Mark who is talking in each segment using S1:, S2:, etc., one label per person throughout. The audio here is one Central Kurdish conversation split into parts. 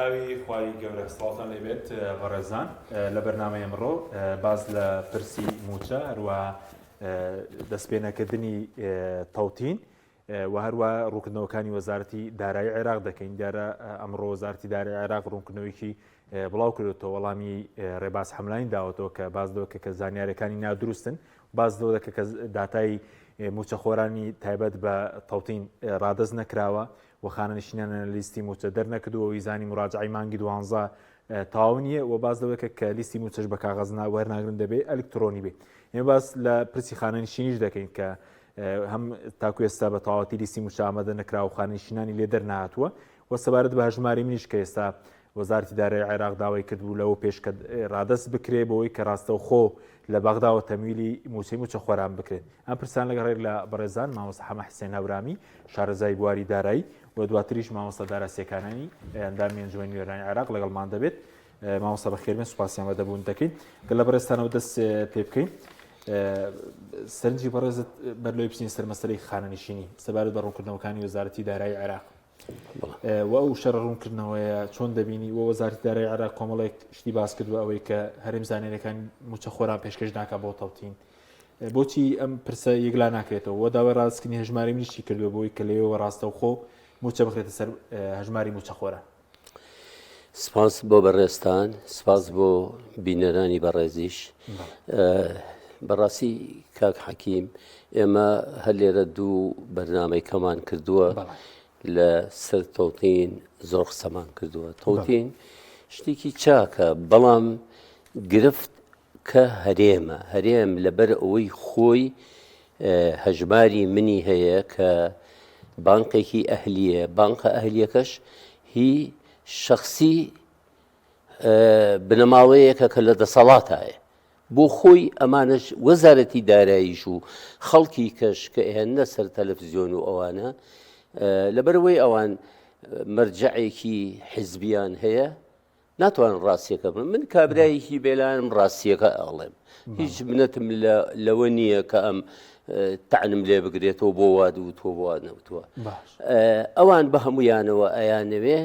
S1: براوی خوای گەورە سڵاتان لێبێت بەڕێزان لە بەرنامەی ئەمڕۆ باز لە پرسی موچە هەروە دەستپێنەکردنی تەوتین و هەروە ڕوونکردنەوەکانی وەزارەتی دارایی عێراق دەکەین دیارە ئەمڕۆ وەزارەتی دارایی عێراق ڕوونکردنەوەیەکی بڵاو کردوێتەوە وەڵامی ڕێباز حەملاین داوەتەوە کە باز دەوە کە زانیاریەکانی نادروستن باز دەوە دەکە کە داتای موچەخۆرانی تایبەت بە تەوتین ڕادەست نەکراوە و خانەنشینانە لیستی موچە دەرنەکردووە و ویزانی مراجعی مانگی 12 تاو نییە و باز دەوێت کە لیستی موچەش بە کاغەزنا وەرناگرن دەبێت ئەلکترۆنی بێ. ئێمە باس لە پرسی خانەنشینیش دەکەین کە هەم تاکو ئێستا بە تەواوەتی لیستی موچە ئامادە نەکرا و خانەنشینانی لێ دەرنهاتووە و سەبارەت بە هەژماری منیش کە ئێستا وەزارەتی دارایی عێراق داوای کردبوو لەوە پێش کە ڕادەست بکرێ بەوەی کە ڕاستەوخۆ لە بەغداوە تەمویلی موچە خۆران بکرێت. ئەم پرسان لەگەڕێک لە بەڕێزان مامۆستا حەمە حسێن هەورامی شارەزای بواری دارایی و دواتریش مامۆستا داراسیەکانانی ئەندامی ئەنجومەنی نوێرانی عێراق لەگەڵمان دەبێت. مامۆستا بەخێربێن سوپاسیان بە دەبوون دەکەین کە لە بەڕێستانەوە دەست پێ بکەین. سەرنجی بەڕێزت بەرلۆی بچین سەر مەسەلەی خانەنشینی سەبارەت بە ڕوونکردنەوەکانی وەزارەتی دارایی عێراق و ئەو شەڕە ڕوونکردنەوەیە چۆن دەبینی و وەزارەتی دارایی عێراق کۆمەڵێک شتی باس کردووە ئەوەی کە هەرێم زانێرەکان موچەخۆران پێشکەش ناکات بۆ تەوتین. بۆچی ئەم پرسە یەکلا ناکرێتەوە و داوای ڕاستکردنی هەژماری منیشی کردووە بۆی کە لێەوە ڕاستەوخۆ موچە بخرێتە سەر هەژماری موچەخۆران.
S2: سپاس بۆ بەڕێستان، سپاس بۆ بینەرانی بەڕێزیش. بەڕاستی کاک حەکیم ئێمە هەر لێرە دوو بەرنامەی کەمان کردووە لە سەر تەوتین زۆر قسەمان کردووە. تەوتین شتێکی چاکە بەڵام گرفت کە هەرێمە هەرێم لەبەر ئەوەی خۆی هەژماری منی هەیە کە بانقێکی ئەهلیە بانقە ئەهلیەکەش هی شخصی بنەماڵەیەکە کە لە دەسەڵاتایە بۆ خۆی ئەمانش وەزارەتی داراییش و خەڵکی کەش کە ئێهێنە سەر تەلەڤیزیۆن و ئەوانە لەبەرەوەی ئەوان مەرجەعێکی حیزبیان هەیە ناتوانن ڕاستیەکە بن. من کابرایەکی بێلانم ڕاستیەکە ئەڵێم هیچ منەتم لەوە نییە کە ئەم تعنم لێ بگرێتەوە بۆ وا دووتوە بۆ وا نەوتووە. ئەوان بە هەمویانەوە ئەیانەوێ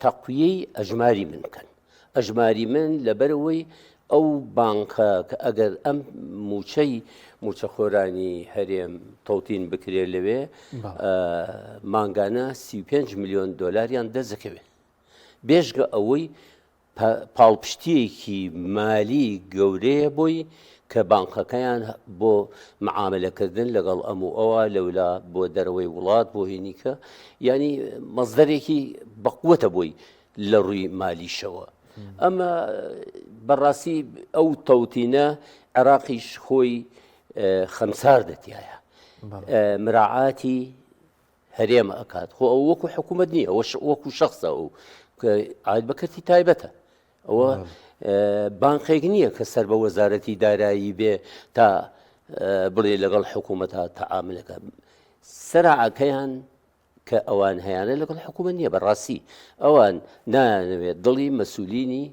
S2: تەقویەی ئەژماری من بکەن. ئەژماری من لەبەرەوەی ئەو بانکە کە ئەگەر ئەم موچەخۆرانی هەرێم تەوتین بکرێ لەوێ مانگانە 35 میلیۆن دۆلاریان دەزەکەوێت بێژگە ئەوەی پاڵپشتیەکی مالی گەورەیە بۆی کە بانقەکەیان بۆ معاملەکردن لەگەڵ ئەم و ئەوە لەولا بۆ دەرەوەی وڵات بۆ هێنیکە ینی مەزدەرێکی بەقوەتە بۆی لە ڕووی مالیشەوە. ئەمە بەڕاستی ئەو تەوتینە عێراقیش خۆی خەمسار دەتیایە مراعاتی هەرێمە ئەکات خۆ ئەو وەکو حکوومەت نییە وەکو شخصە و کە عاد بەکەتی تایبەتە ئەوە بانقێک نییە کە سەر بە وەزارەتی دارایی بێ تا بڵێ لەگەڵ حکوومەتە تەعاملەکە سەرعەکەیان کە ئەوان هەیەە لەگەڵ حکوومەت نییە. بەڕاستی ئەوان نانەوێت دڵی مەسوولینی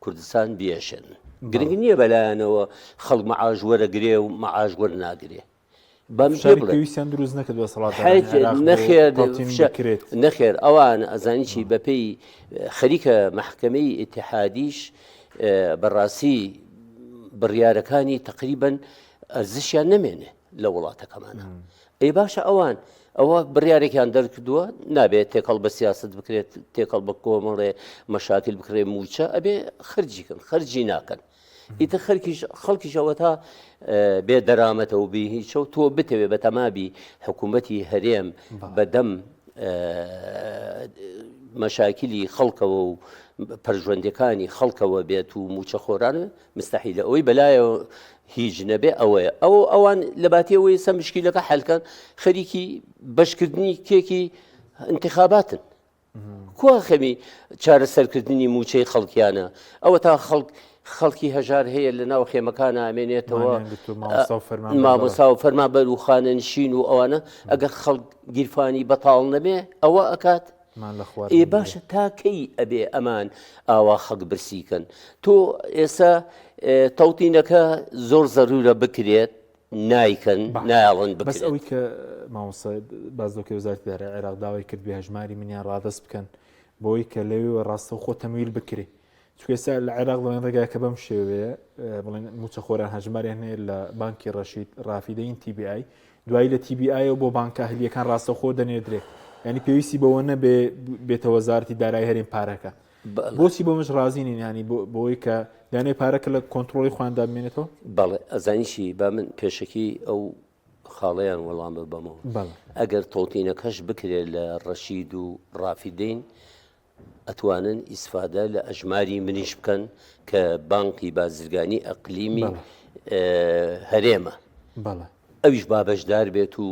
S2: کوردستان بێشن گرنگ نییە بەلایەنەوە خەڵک مەعاش وەرەگرێ و مەعاش وەرناگرێ
S1: بەویستیان دروست نەکرد
S2: نەخێر ئەوان ئەزانی چی بەپێی خەریکە مەحکەمەی ئیتیحادیش بەڕاستی بڕیارەکانی تقریبەن ئەرزشیان نەمێنێ لە وڵاتەکەمانە. ئەی باشە ئەوان ئەوە بڕیارێکیان دەرکردووە نابێت تێکەڵ بە سیاست بکرێت تێکەڵ بە کۆمەڵێ مەشاکل بکرێ موچە ئەبێ خەرجیکەن خەرجی ناکەن ئیتر خەڵکیشەوە تا بێ دەرامەتە و بێ هیچە و تۆ بتەوێ بە تەمابی حکوومەتی هەرێم بەدەم مەشاکلی خەڵکەوە و پەرژوەندەکانی خەڵکەوە بێت و موچەخۆران مستەحیلە ئەوەی بەلایە هیچ نەبێ ئەوەیە ئەوان لە باتیەوەی سە مشکیلەکە حەلکەن خەریکی بەشکردنی کێکی انتخاباتن کوا خەمی چارەسەرکردنی موچەی خەڵکیانە ئەوە تا خەڵکی هەژار هەیە لە ناو خێمەکانە ئامێنێتەوە مامۆستا و فەرمانبەر و خانەنشین و ئەوانە ئەگەر خەڵک گیرفانی بەتاڵ نەبێ ئەوە ئەکات ئێ باشە تاکەی ئەبێ ئەمان ئاوا خەڵک برسیکەن. تۆ ئێستا تەوتینەکە زۆر زەرورە بکرێت نایکەن نایڵن
S1: بەس ئەوەی کە مامۆستا باز دۆکەی وەزارەتی دارایی عێراق داوای کرد بێ هەژماری منیان ڕادەست بکەن بۆی کە لەوێ ڕاستە خۆ تەمویل بکرێ چکێسا لە عێراق بڵێن ڕێگای کە بەم شێوەیە بڵێن موچە خۆران هەژمارێن هەیە لە بانکی ڕەشید ڕافیدەین TBI دوایی لە TBI و بۆ بانکە هەلیەکان ڕاستە خۆ دەنێدرێ ینی پێویستی بەوە نەبێ بێتە وەزارەتی دارایی هەرێم پارەکە بۆچی بۆمەش رازیین ینی بۆی کە دانێ پارەکە لە کۆنتترۆلی خواندا بمێنێتەوە
S2: بەڵێ ئەزانیشی با من پێشکی ئەو خاڵەیان وەڵام بەمەوە ئەگەر تۆتینەکەش بکرێت لە ڕەشید و ڕافیدەین ئەتوانن ئیسفادە لە ئەژماری منیش بکەن کە بانکی بازرگانی ئەقلیمی هەرێمە ئەویش بابەشدار بێت و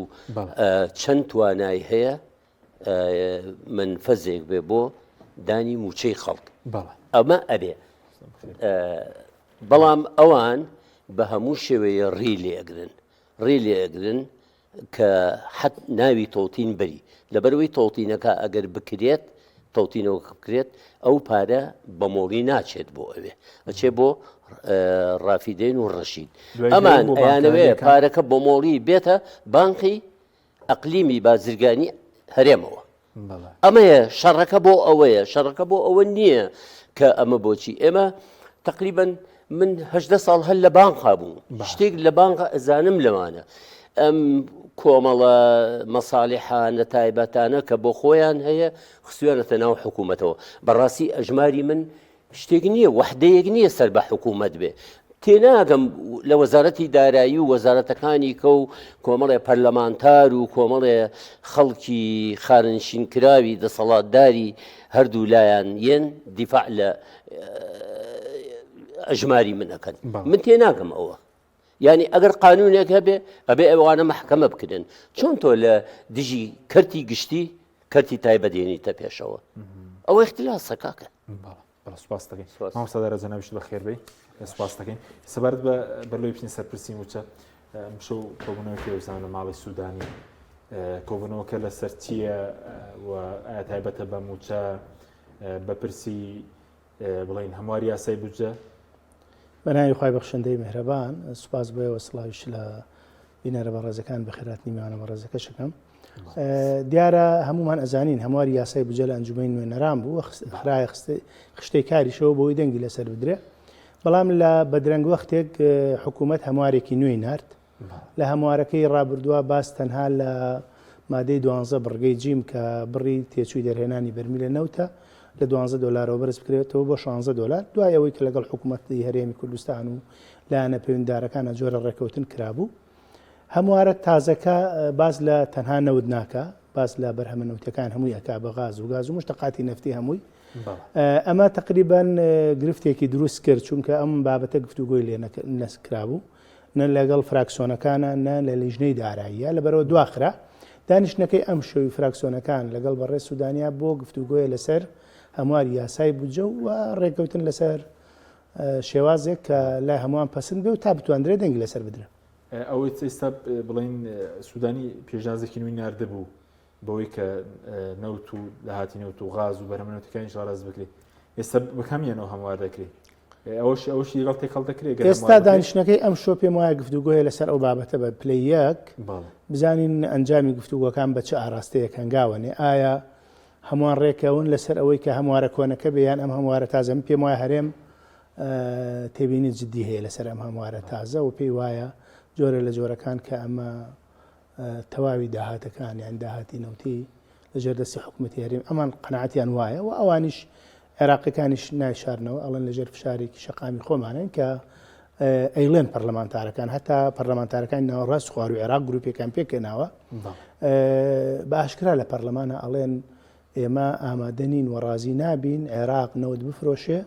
S2: چەند توانای هەیە منفەزێک بێ بۆ دانی موچەی خەڵک ئەمە ئەبێ بەڵام ئەوان بە هەموو شێوەیە ڕێ لێگرن کە حەت ناوی تۆتین بەری لەبەرەوەی تۆتینەکە ئەگەر بکرێت تۆتینەوە بکرێت ئەو پارە بە مۆڵی ناچێت بۆ ئەوێ ئەچێ بۆ ڕافیدەین و ڕەشید ئەمان ئەیانەوێ پارەکە بۆ مۆڵی بێتە بانقی ئەقلیمی بازرگانی هەرێمەوە ئەمەیە شەڕەکە بۆ ئەوەیە شەڕەکە بۆ ئەوە نییە کە ئەمە بۆچی ئێمە تقریبا من 18 ساڵ هەل لە بانقا بوو شتێک لە بانقا ئەزانم لەوانە ئەم کۆمەڵە مەساڵحانە تایبەتانە کە بۆ خۆیان هەیە خسوێنەتە ناو حکوومەتەوە بەڕاستی ئەژماری من شتێک نییە وەحدەیەک نییە سەر بە حکوومەت بێ تێناگەم لە وەزارەتی دارایی و وەزارەتەکانی کە و کۆمەڵێ پەرلەمانتار و کۆمەڵێ خەڵکی خارنشینکراوی دەسەڵاتداری هەردوو لایەن یەن دیفاع لە ئەژماری منەکەن من تێناگەم ئەوە یعنی ئەگەر قانونێک هەبێ ئەبێ ئەوانە محکەمە بکردن چۆن تۆ لە دژی کەرتی گشتی کەرتی تایبەتێنیتە پێشەوە ئەوە اختلاسە کاکە
S1: سپاس دەکەین مامۆستادارە جەنابیش بەخێر بێی سپاس دەکەین سەبارەت بە بەرلۆی بچین سەرپرسی موچە شەو کۆبوونەوەکی وەزان لە ماڵی سوودانی کۆبوونەوەکە لەسەر چییە و ئایا تایبەتە بە موچە بەپرسی بڵین هەمواری یاسای بودجە
S3: بەناوی خوای بەخشندەی میهرەبان سوپاس بۆیەوە سڵاویش لە بینەرە بەڕێزەکان بەخێراتنی میوانە بەڕێزەکە شەکەم دیارە هەمومان ئەزانین هەمواری یاسای بودجە لە ئەنجومەی نوێنەران بوو خراە خشتەی کاریشەوە بۆی دەنگی لەسەر بدرێ بەڵام لە بەدرەنگ وەختێک حکوومەت هەموارێکی نوێی نارد لە هەموارەکەی ڕابردووە باس تەنها لە مادەی 12 بڕگەی جیم کە بڕی تێچووی دەرهێنانی بەرمیلە نەوتە لە $12 بەرز بکرێتەوە بۆ $16 دوای ئەوەی کە لەگەڵ حکوومەتی هەرێمی کوردستان و لایەنە پەیوەنددارەکانە جۆرە ڕێکەوتن کرابوو هەموارە تازەکە باز لە تەنها نەود ناکە باز لە بەرهەمە نەوتەکان هەمووی ئەکا بە غاز و مشتەقاتی نەفتی هەمووی ئەمە تقریبا گرفتێکی دروست کرد چونکە ئەم بابەتە گفتوگۆی لێ نەسکرابوو نە لەگەڵ فراکسیۆنەکانە نە لە لیژنەی داراییە لەبەرەوە دواخرا دانیشتنەکەی ئەم شەوی فراکسیۆنەکان لەگەڵ بەڕێز سوودانیا بۆ گفتوگۆیە لەسەر هەمواری یاسای بودجە و ڕێکەوتن لەسەر شێوازێک کە لای هەمووان پەسەند بێ و تا بتوانرێت دەنگی لەسەر بدرێت
S1: ئەوەی ئێستا بڵین سوودانی پێشنیازێکی نوێی ناردە بوو بەوەی کە نەوت و داهاتی نەوت و غاز و بەرهەمەنەوتەکانی ڕاز بکرێت ئێستا بەکەمیانەوە هەموار دەکرێت ئەوەشی لەگەڵ تێکەڵ دەکرێت
S3: ئێستا دانیشتنەکەی ئەم شۆ پێم وایە گفتوگۆیە لەسەر ئەو بابەتە بە پلەی یەک بزانین ئەنجامی گفتوگۆکان بە چه ئاراستەیەک هەنگاوەنێ ئایا هەمووان ڕێکەون لەسەر ئەوەی کە هەموارە کۆنەکە بێیان ئەم هەموارە تازەم پێم وایە هەرێم تێبینی جددی هەیە لەسەر ئەم هەموارە تازە و پێی وایە جۆرە لە جۆرەکان کە ئەمە تەواوی داهاتەکان یان داهاتی نەوتی لەژێر دەستی حکوومەتی هەرێم ئەمان قەناعەتیان وایە و ئەوانیش عێراقیەکانیش نایشارنەوە ئەڵەن لەژێر فشارێکی شەقامی خۆمانن کە ئەیڵێن پەرلەمانتارەکان هەتا پەرلەمانتارەکانی ناوەڕاست خوار و عێراق گروپێکان پێکەناوە بە ئاشکرا لە پەرلەمانە ئەڵێن ئێمە ئامادەنین و ڕازی نابین عێراق نەوت بفرۆشێ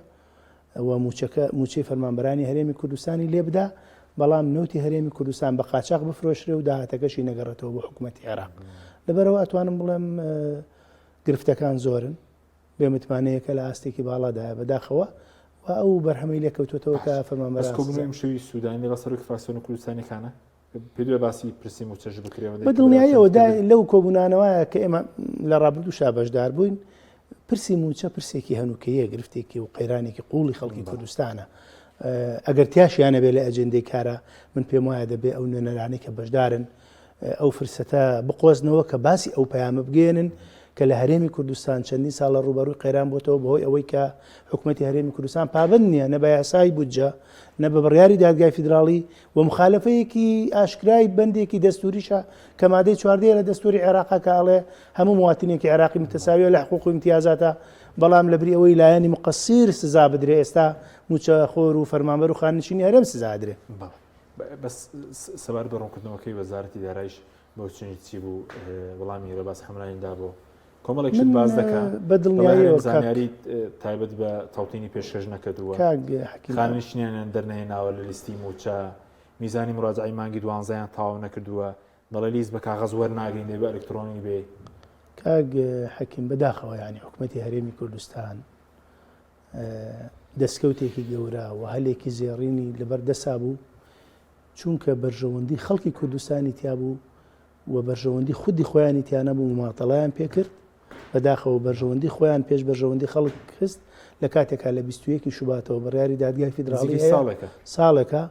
S3: و موچەی فەرمانبەرانی هەرێمی کوردستانی لێ بدا بەڵام نەوتی هەرێمی کوردستان بە قاچاق بفرۆشرێ و داهاتەکەشی نەگەڕێتەوە بۆ حکوومەتی عێراق لەبەرەوە ئەتوانم بڵێم گرفتەکان زۆرن بێمتمانەیەکە لە ئاستێکی باڵادایە بەداخەوە و ئەو بەرهەمەی لێکەوتوێتەوە کە فەرمانبەر
S1: شوی سوودانی لەگەڵ سەرۆکی فراکسیۆنە کوردستانیەکانە پێدوێ باسی پرسی موچەش بکرێەوە
S3: بە دڵنیاییەوە لەو کۆبوونانەوەیە کە ئێمە لە ڕابردووشا بەشدار بووین پرسی موچە پرسێکی هەنووکەیە گرفتێکی و قەیرانێکی قوڵی خەڵکی کوردستانە ئەگەر تیاشیانە بێ لە ئەجندەی کارە من پێم وایە دەبێ ئەو نوێنەرانەی کە بەشدارن ئەو فرسەتە بقۆزنەوە کە باسی ئەو پەیامە بگێنن کە لە هەرێمی کوردستان چەندین ساڵە ڕوبەڕووی قەیران بۆتەوە بەهۆی ئەوەی کە حکوومەتی هەرێمی کوردستان پابند نییە نە بە یاسای بودجە نە بە بڕیاری دادگای فیدراڵی و مخالفەیەکی ئاشکرای بەندێکی دەستوریشە کە مادەی 14 لە دەستوری عێراقا کە ئەڵێ هەموو مواتینێکی عێراقی متەساویە لە حقوق و امتیازاتە بەڵام لەبری ئەوەی لایەنی مقەسیر سزا بدرێ ئێستا موچەخۆر و فەرمانبەر و خاننشینی هەرێم سزا درێ
S1: بەس سەبار بە ڕوونکردنەوەکەی وەزارەتی دارایش بۆ چنی چی بوو وەڵامی ڕێباز حەملایندا بۆ کۆمەڵێکشت باز دەکات
S3: بە دڵنیاییەوە
S1: زانیاری تایبەت بە تەوتینی پێشکەش نەکردووە خاننشینیان دەرنێناوە لە لیستی موچە میزانی مراجعی مانگی 12یان تاوا نەکردووە دەڵێ لیست بە کاغەز وەرناگرین دەبێ ئەلکترۆنی بێ
S3: کاگ حەکیم بەداخەوە ینی حکوومەتی هەرێمی کوردستان دەستکەوتێکی گەورە و هەلێکی زێڕینی لەبەردەسا بوو چونکە بەرژەوەندی خەڵکی کوردستانی تیا بوو و بەرژەوەندی خودی خۆیانی تیانە بوو ماتەڵایان پێکرد بەداخەوە بەرژەوەندی خۆیان پێش بەرژەوەندی خەڵک خست لە کاتێکا لە 21 شوباتەوە بڕیاری دادگای فیدراڵی ساڵێکە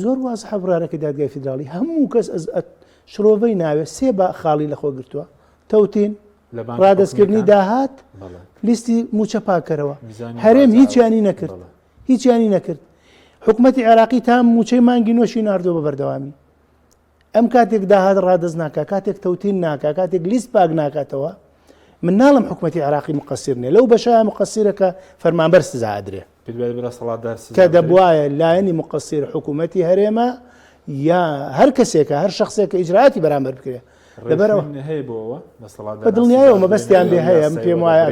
S3: زۆر واز حەبرارەکە دادگای فیدراڵی هەموو کەس شرۆڤەی ناوێت سێ بە خاڵی لەخۆ گرتووە تەوتین ڕادەستکردنی داهات لیستی موچە پاکەرەوە هەرێم هیچیانی نەکرد هیچیانی نەکرد حکوومەتی عێراقی تا موچەی مانگی نۆشی ناردۆ بە بەردەوامی ئەم کاتێک داهات ڕادەست ناکە کاتێک تەوتین ناکە کاتێک لیست پاک ناکاتەوە من ناڵم حکوومەتی عێراقی مقەسیر نیە لەو بەشایە مقەسیرەکە فەرمانبەر سزا ئەدرێ کە دەبوایە لایەنی مقەسیر حکوومەتی هەرێمە یا هەر کەسێکە هەر شخصێکە ئیجراعاتی بەرامبەر بکرێ لەبەرەوە بە دڵنیایەوە مەبەستیان بێ هەیە ئەم پێم وایە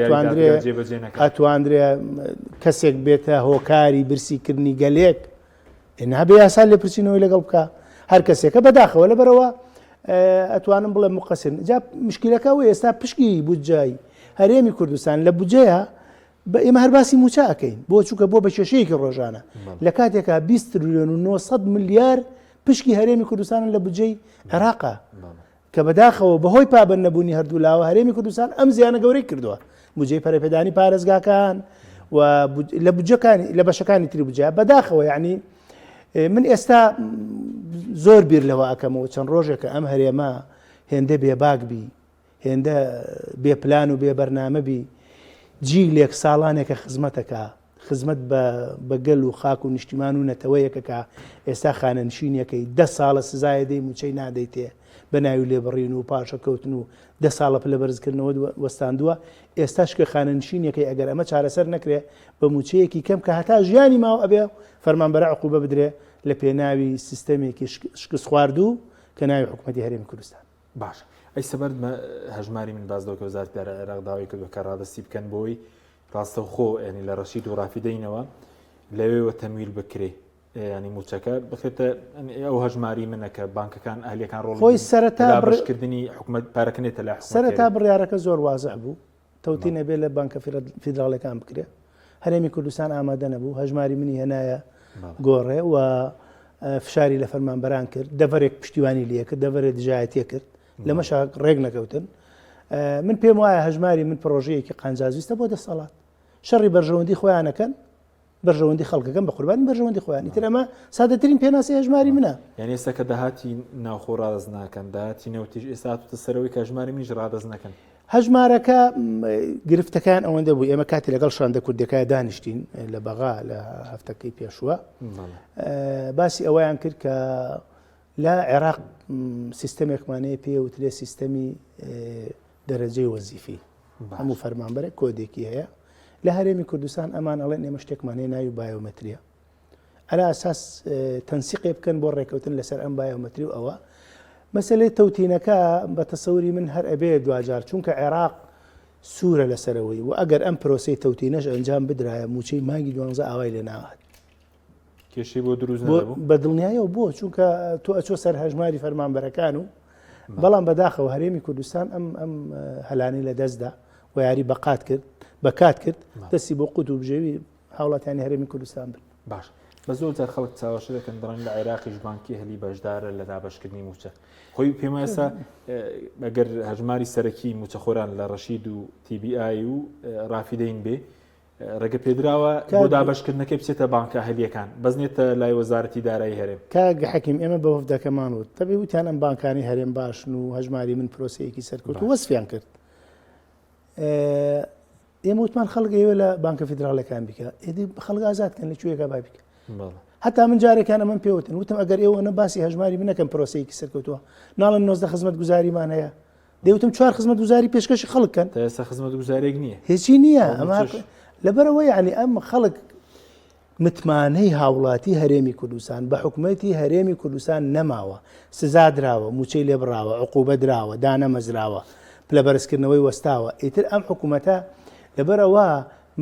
S3: ئەتواندرێ کەسێک بێتە هۆکاری برسیکردنی گەلێک هەبێ یاسا لێ پرسیینەوەی لەگەڵ بکە هەر کەسێکە بەداخەوە لەبەرەوە ئەتوانم بڵێ مقەسیر جا مشکلەکە و ئێستا پشکی بودجای هەرێمی کوردستان لە بودجەیە بە ئێمە هەرباسی موچە ئەەکەین بۆ چووکە بۆ بە کێشەیەکی ڕۆژانە لە کاتێکا 20 تریلیۆن و 900 ملیار پشکی هەرێمی کوردستان لە بودجەی عێراقا کە بەداخەوە بەهۆی پابند نەبوونی هەردوو لاوە هەرێمی کوردستان ئەم زیانە گەورەی کردووە بودجەی پەرەپێدانی پارێزگاکان و لە بودجەکانی لە بەشەکانی تری بودجە بەداخەوە یعنی من ئێستا زۆر بیر لەوە ئەکەمەوە چەند ڕۆژێکە ئەم هەرێمە هێندە بێباک بی هێندە بێ پلان و بێ بەرنامە بی جیلێک ساڵانێکە خزمەتەکە خزمەت بە گەل و خاک و نیشتیمان و نەتەوەیەکەکە ئێستا خانەنشینیەکەی 10 ساڵە سزایە دەی موچەی نادەیتێ بە ناوی لێبڕین و پاشەکەوتن و 10 ساڵە پلە بەرزکردنەوە وەستاندووە ئێستاش کە خانەنشینیەکەی ئەگەر ئەمە چارەسەر نەکرێ بە موچەیەکی کەم کە هەتا ژیانی ماوە ئەبێ فەرمانبەر عقوبە بدرێ لە پێناوی سیستەمێکی شکست خواردوو کە ناوی حکوومەتی هەرێمی کوردستان
S1: باش ئەی سەبەر هەژماری من باز دەکە وەزارەتی دارایی عێراق داوای کردووە کە ڕادەستی بکەن بۆی ڕاستەوخۆ ینی لە ڕەشید و ڕافیدەینەوە لەوێوە تەمویل بکرێ ینی موچەکە بخێتە ئەو هەژماری منە کە بانکەکان ئەهلیەکان ڕۆڵ
S3: خۆی سەرەتا
S1: بەشکردنی حکوومەت پارەکەنێتە لە
S3: سەرەتا بڕیارەکە زۆر وازع بوو تەوتینە بێ لە بانکە فیدراڵەکان بکرێ هەرێمی کوردستان ئامادە نەبوو هەژماری منی هێنایە گۆڕێ و فشاری لە فەرمانبەران کرد دەڤەرێک پشتیوانی لێ کرد دەڤەرێک دژایەتیە کرد لەمەش ڕێک نەکەوتن من پێم وایە هەژماری من پرۆژەیەکی قانجازویستە بۆ 10 ساڵات شەڕی بەرژەوەندی خۆیانەکەن بەرژەوەندی خەڵکەکەم بە قوربانی بەرژەوەندی خۆیان ئیتر ئەمە سادەترین پێناسی هەژماری منە
S1: یعنی ئێستا کە داهاتی ناوخۆ ڕادەز ناکەن داهاتی نەوتیش ئێستا هاتوتە سەرەوەی کە هەژماری منیش ڕادەز نەکەن
S3: هەژمارەکە گرفتەکان ئەوەندە بوو ئێمە کاتی لەگەڵ شاندە کوردەکە دانیشتین لە بەغا لە هەفتەکەی پێشووە باسی ئەوەیان کرد کە لە عێراق سیستەمێکمانەیە پێوترێ سیستەمی دەرەجەی وەزیفی هەموو فەرمانبەرێک کۆدێکی هەیە لە هەرێمی کوردستان ئەمان ئەڵێن ئێمە شتێکمانەیە ناوی بایۆمەتریە ئەلا ئەساس تەنسیقێ بکەن بۆ ڕێکەوتن لەسەر ئەم بایۆمەتری و ئەوە مەسەلەی تەوتینەکە بە تەسەوری من هەر ئەبێ دوجار چونکە عێراق سوورە لەسەرەوەی و ئەگەر ئەم پرۆسی تەوتینەش ئەنجام بدرایە موچەی مانگی 12 ئاوای لێ ناوات
S1: کێشەی بۆ دروست نەبوو
S3: بە دڵنیایەوە بۆ چونکە تۆ ئەچۆ سەر هەژماری فەرمانبەرەکان و بەڵام بەداخەوە هەرێمی کوردستان ئەم هەلانی لە دەستدا و یاری بەقات کرد بەکات کرد دەستی بۆ قوت و بژێوی هاوڵاتیانی هەرێمی کوردستان بن
S1: باش بە زۆر جار خەڵک چاوەشە دەکەن دەڕێن لە عێراقیش بانکی هەلی بەشدارە لە دابەشکردنی موچە خۆی پێم وایە ئەگەر هەژماری سەرەکی موچەخۆران لە ڕەشید و TBI و ڕافیدەین بێ ڕێگە پێدراوە بۆ دابەشکردنەکەی بچێتە بانکە هەلیەکان بەزنێتە لای وەزارەتی دارایی هەرێم
S3: کاگە حەکیم ئێمە بە وەفدەکەمان وت تەبێ وتیان ئەم بانکانی هەرێم باشن و هەژماری من پرۆسەیەکی سەرکەوت و وەسفیان کرد ئێمە وتمان خەڵک ئێوە لە بانکە فیدراڵەکان بکە ئێدی خەڵک ئازادکەن لەکوێیەکە با بکە حتا من جارێکان ئەمەم پێوتن وتم ئەگەر ئێوە نە باسی هەژماری بنەکەم پرۆسەیەکی سەرکەوتووە ناڵن 90 خزمەت گوزاریمان هەیە دەوتم 4 خزمەت گوزاری پێشکەشی خەڵکن
S1: ئێستا خزمەت گوزارێک نییە
S3: هیچی نییە ئەمە لەبەرەوە یعنی ئەم خەڵک متمانەی هاوڵاتی هەرێمی کوردستان بە حکوومەتی هەرێمی کوردستان نەماوە سزا درراوە موچەی لێبراوە عقوبە درراوە دانەمەزراوە پلە بەرزکردنەوەی وەستاوە ئیتر ئەم حکوومەتە لەبەرەوە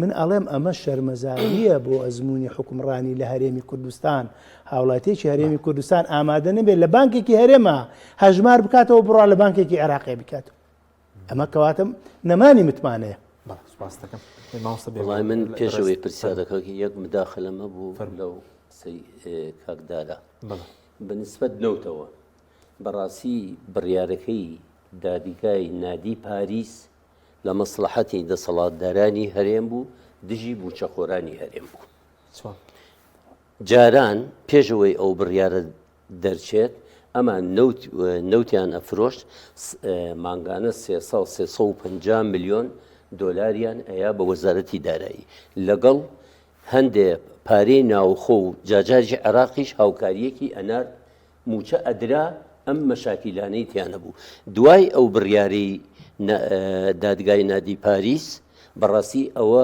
S3: من ئەڵێم ئەمە شەرمەزاریە بۆ ئەزمموی حکومڕانی لە هەرێمی کوردستان هاوڵاتێکی هەرێمی کوردستان ئامادە نەبێت لە بانکێکی هەرێمە هەژمار بکاتەوە بڕوا لە بانکێکی عێراقی بکاتەوە ئەمە کەواتم نەمانی متمانەیە
S2: وڵای من پێشەوەی پرسیارەکەی یەک مداخلەمە بوو لەو کاکدارە بەنسبەت نەوتەوە بەڕاستی بڕیارەکەی دادگای نادی پاریس لە مەسلحەتی دەسەڵاتدارانی هەرێم بوو دژی بووچەخۆرانی هەرێم بوو جاران پێشەوەی ئەو بڕیارە دەرچێت ئەمان نەوتیان ئەفرۆشت مانگانە 350 میلیۆن دۆلاریان ئەیە بە وەزارەتی دارایی لەگەڵ هەندێک پارەی ناوخۆ و جاجاجی عێراقیش هاوکاریەکی ئەنار موچە ئەدرا ئەم مەشاکیلانەی تیانە بوو دوای ئەو بڕیاری دادگای نادی پاریس بەڕاستی ئەوە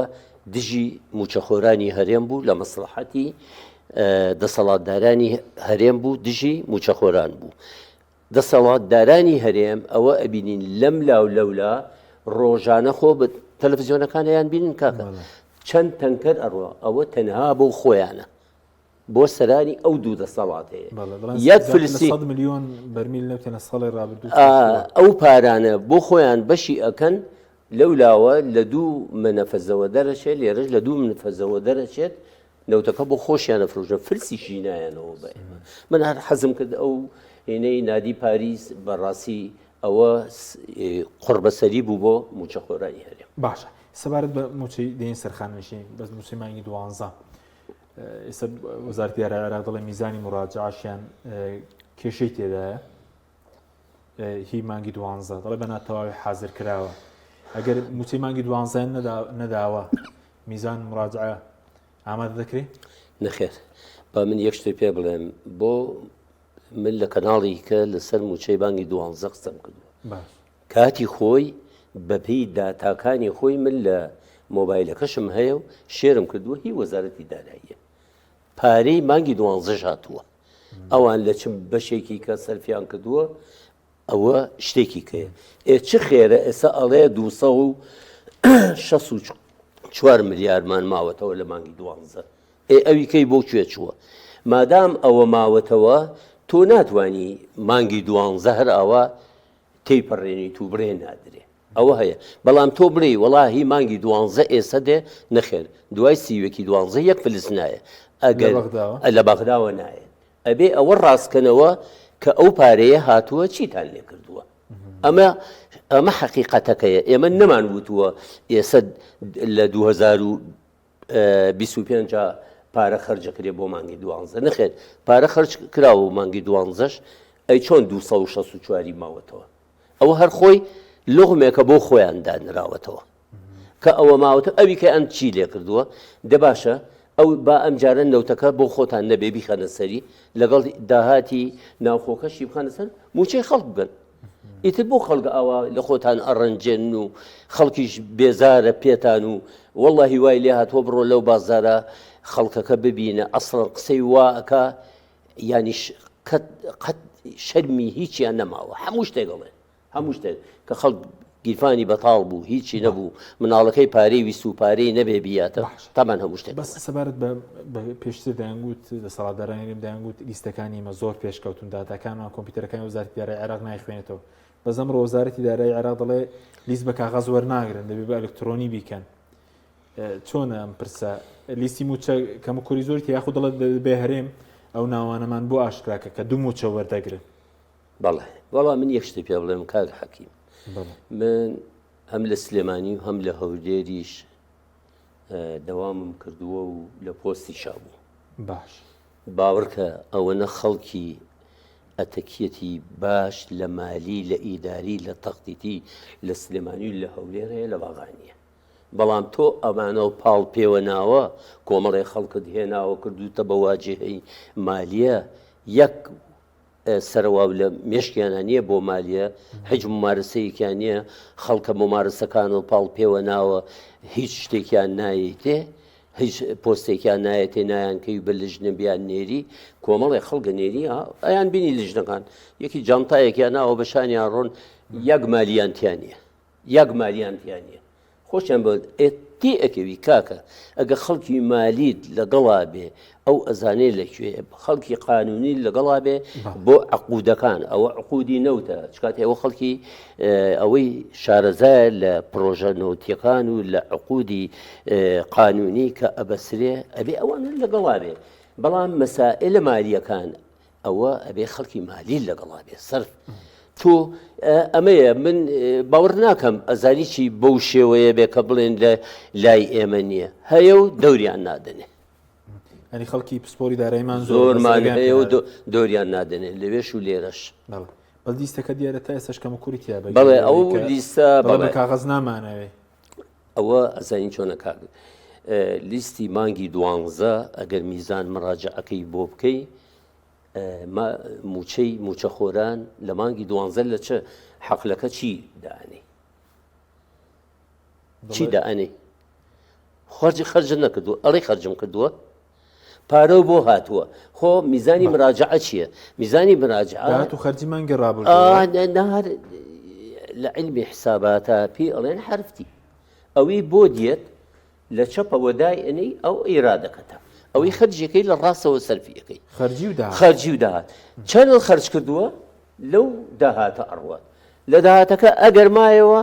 S2: دژی موچەخۆرانی هەرێم بوو لە مەسلحەتی دەسەڵاتدارانی هەرێم بوو دژی موچەخۆران بوو دەسەڵاتدارانی هەرێم ئەوە ئەبینین لەم لاو لەولا ڕۆژانە خۆ بە تەلەڤیزیۆنەکانیان بینن کاکە چەند تەنکەر ئەڕوە ئەوە تەنها بۆ خۆیانە بۆ سەرانی ئەو دوو دەسەڵات هەیە یەک فلسطین
S1: میلیۆن بەرمیل نەوتێنە ساڵی ڕابردوو
S2: ئەو پارانە بۆ خۆیان بەشی ئەکەن لەولاوە لە دوو منەفەزەوە دەرەچێت لێرەش لە دوو منەفەزەوە دەرەچێت نەوتەکە بۆ خۆشیانە فرۆژە فرسیشی نایەنەوە بە ئێمە من هەر حەزم کرد ئەو هێنەی نادی پاریس بەڕاستی ئەوە قڕبەسەری بوو بۆ موچەخۆرانی هەرێم
S1: باشە سەبارەت بە موچەی دێن سەرخانمەشین بەس موچەی مانگی 12 ئێستا وەزارەتی دارایی عێراق دەڵێ میزانی مڕاجعەشیان کێشەی تێدایە هی مانگی 12 دەڵێ بەناتەواوی حازر کراوە ئەگەر موچەی مانگی 12 نەداوە میزان مڕاجعە ئامادە دەکرێت
S2: نەخێر با من یەک شتێ پێ بڵێم بۆ من لە کەناڵی کە لەسەر موچەی بانگی 12 قسەم کردووە کاتی خۆی بەپێی داتاکانی خۆی من لە مۆبایلەکەشم هەیە و شێرم کردووە هی وەزارەتی داراییە پارەی مانگی 12 هاتووە ئەوان لە چم بەشێکی کە سەرفیان کردووە ئەوە شتێکی کەیە چ خێرە ئێستا ئەڵێ 264 ملیارمان ماوەتەوە لە مانگی 12 ئەوی کەی بۆ کوێ چووە مادام ئەوە ماوەتەوە تۆ ناتوانی مانگی 12 هەر ئەوە تێیپەڕێنی تو بڕێ نادرێ ئەوە هەیە بەڵام تۆ بڵێ وەڵاهی مانگی 12 ئێستا دێ نەخێر دوای سیوەکی 12 یەک فلس نایە ئەگەر لە بەغداوە نایە ئەبێ ئەوە ڕاستکەنەوە کە ئەو پارەیە هاتووە چیتان لێ کردووە ئەمە حەقیقەتەکەیە ئێمە نەمان وتووە ئێستا لە 2025 پارە خەرجەکرێ بۆ مانگی 12 نەخێر پارە خەرج کراوە مانگی 12 ئەی چۆن 264 ماوەتەوە ئەوە هەر خۆی لغمێکە بۆ خۆیان دانراوەتەوە کە ئەوە ماوەتە ئەوی کە ئەم چی لێ کردووە دە باشە ئەو با ئەم جارە نەوتەکە بۆ خۆتان نەبێ بیخەنە سەری لەگەڵ داهاتی ناوخۆکەشی بخەنە سەر موچەی خەڵک بن ئیتر بۆ خەڵک ئەوە لە خۆتان ئەڕەنجێن و خەڵکیش بێزارە پێتان و وەڵڵاهی وای لێ هاتووە بڕۆ لەو بازارە خەڵکەکە ببینە ئەسڵەن قسەی واکە ینی قەت شەرمی هیچیان نەماوە هەموو شتێکڵێ هەموو شتێک کە خەڵک گیرفانی بەتاڵ بوو هیچی نەبوو مناڵەکەی پارەی ویست و پارەی نەبێ بیاتە تامان هەموو شتێک
S1: بەس سەبارەت بە پێشتر دەیانگوت دەسەڵاتدارانی دەیانگوت لیستەکانی مە زۆر پێشکەوتون داتاکانمان کۆمپیوتەرەکانی وەزارەتی دارایی عێراق نایخوێنێتەوە بەس ئەمڕۆ وەزارەتی دارایی عێراق دەڵێ لیست بە کاغەز وەرناگرن دەبێت بە ئەلکترۆنی بیکەن چۆنە ئەم پرسە لیستی موچە کەم و کوری زۆری یاخود دەڵێت بێ هەرێم ئەو ناوانەمان بۆ ئاشکراکە کە دوو موچە وەردەگرن
S2: بەڵێ وەڵام من یەک شتێ پێ بڵێم کاک حەکیم من هەم لە سلێمانی و هەم لە هەولێریش دەوامم کردووە و لە پۆستی شابوو
S1: باش
S2: باوەڕکە ئەوەنە خەڵکی ئەتەکیەتی باش لە مالی لە ئیداری لە تەختیتی لە سلێمانی و لە هەولێرەیە لە باغانیە بەڵام تۆ ئەمانە و پاڵ پێوە ناوە کۆمەڵی خەڵکت هێناوە کردوتە بە واجهەی مالیە یەک سەرواو لە مێشکیانە نییە بۆ مالیە هیچ ممارسەیەکیان نییە خەڵکە ممارسەکان و پاڵ پێوە ناوە هیچ شتێکیان نایێتێ هیچ پۆستێکیان نایەتێ نایانکەی بە لژنە بیان نێری کۆمەڵی خەڵگە نێری ئەیان بینی لژنەکان یەکی جانتایەکیان ناوە بەشانیان ڕۆن یەک مالیانتیانە یەک مالیانتیانە خۆشیان بە تی ئەکەوی کاکە ئەگە خەڵکی مالیت لەگەڵا بێ ئەو ئەزانێ لەکوێ خەڵکی قانونی لەگەڵا بێ بۆ عقودەکان ئەوە عقودی نەوتە چکات ئەوە خەڵکی ئەوەی شارەزای لە پرۆژە نەوتیەکان و لە عقودی قانونی کە ئەبەسرێ ئەبێ ئەوان لەگەڵا بێ بەڵام مەسائلە مالیەکان ئەوە ئەبێ خەڵکی مالی لەگەڵا بێ سەرف تۆ ئەمەیە من باوەڕ ناکەم ئەزانی چی بەو شێوەیە بێ کە بڵێن لە لای ئێمە نییە هەیە و دەوریان نادەنێ
S1: ئەنی خەڵکی پسپۆری داراییمان
S2: زۆرمان هەیە و دۆریان نادەنێ لەوێش و لێرەش
S1: بەڵ دیستەکە دیارە تا ئێسش کەمە کوریتیا
S2: بەڵێ ئەو لیستە
S1: بەڵێ کاغەز نامانەوێ
S2: ئەوە ئەزانین چۆنە کار لیستی مانگی 12 ئەگەر میزان مراجعەکەی بۆ بکەی موچە خۆران لە مانگی 12 لە چه حەقلەکە چی دائنێ چی دائنێ خەرجی خەرج نەکردووە ئەڵێ خەرجم کردووە پارە بۆ هاتووە خۆ میزانی مراجعە چییە میزانی مراجعە
S1: و خەرجی مانگی ڕابردووە
S2: نهار لە علمی حساباتە پێی ئەڵێن حرفتی ئەوەی بۆ دیێت لە چەپەوە دایئنی ئەو ئیرادەکەتە ئەوەی خەرجەکەی لە ڕاستەوە سەرفیەکەی خەرجی و داهات چەند خەرج کردووە لەو داهاتە ئەڕوات لە داهاتەکە ئەگەر مایەوە